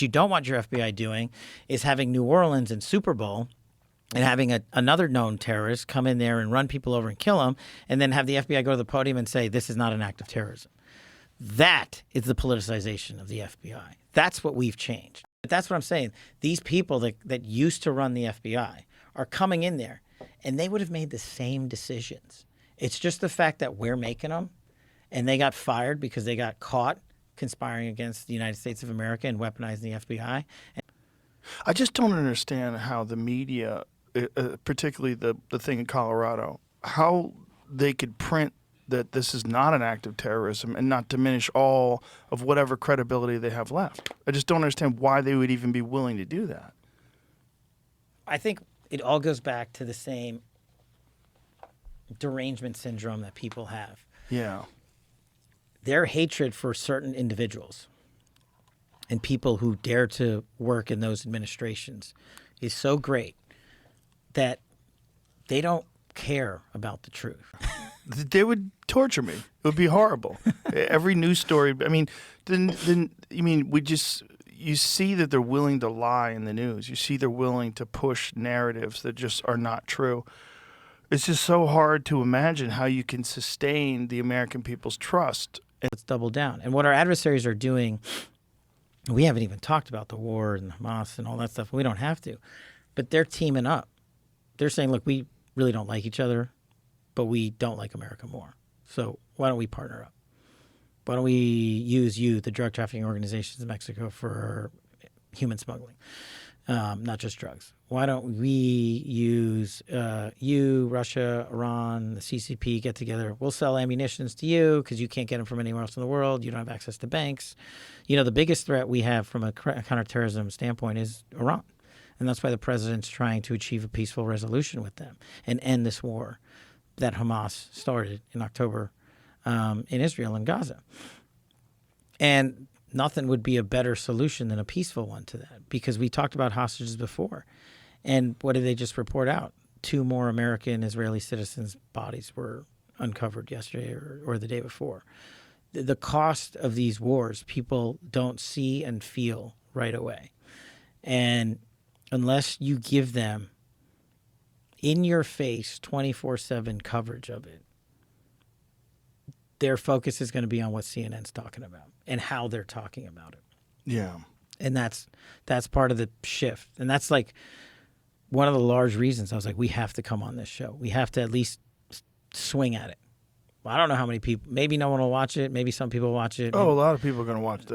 What you don't want your FBI doing is having New Orleans and Super Bowl and having another known terrorist come in there and run people over and kill them, and then have the FBI go to the podium and say, this is not an act of terrorism. That is the politicization of the FBI. That's what we've changed. But that's what I'm saying. These people that used to run the FBI are coming in there, and they would have made the same decisions. It's just the fact that we're making them, and they got fired because they got caught conspiring against the United States of America and weaponizing the FBI. I just don't understand how the media, particularly the thing in Colorado, how they could print that this is not an act of terrorism and not diminish all of whatever credibility they have left. I just don't understand why they would even be willing to do that. I think it all goes back to the same derangement syndrome that people have. Yeah. Their hatred for certain individuals and people who dare to work in those administrations is so great that they don't care about the truth. They would torture me. It would be horrible. Every news story. I mean, you see that they're willing to lie in the news. You see they're willing to push narratives that just are not true. It's just so hard to imagine how you can sustain the American people's trust. Let's double down. And what our adversaries are doing, we haven't even talked about the war and Hamas and all that stuff. We don't have to. But they're teaming up. They're saying, look, we really don't like each other, but we don't like America more. So why don't we partner up? Why don't we use the drug trafficking organizations in Mexico, for human smuggling, not just drugs? Why don't we use Russia, Iran, the CCP, get together? We'll sell ammunitions to you because you can't get them from anywhere else in the world. You don't have access to banks. You know, the biggest threat we have from a counterterrorism standpoint is Iran. And that's why the president's trying to achieve a peaceful resolution with them and end this war that Hamas started in October in Israel and Gaza. And nothing would be a better solution than a peaceful one to that, because we talked about hostages before. And what did they just report out? 2 more American Israeli citizens' bodies were uncovered yesterday or the day before. The cost of these wars, people don't see and feel right away. And unless you give them in-your-face 24/7 coverage of it, their focus is going to be on what CNN's talking about and how they're talking about it. Yeah. And that's part of the shift. And that's like one of the large reasons I was like, we have to come on this show. We have to at least swing at it. Well, I don't know how many people. Maybe no one will watch it. Maybe some people watch it. Oh, a lot of people are going to watch this.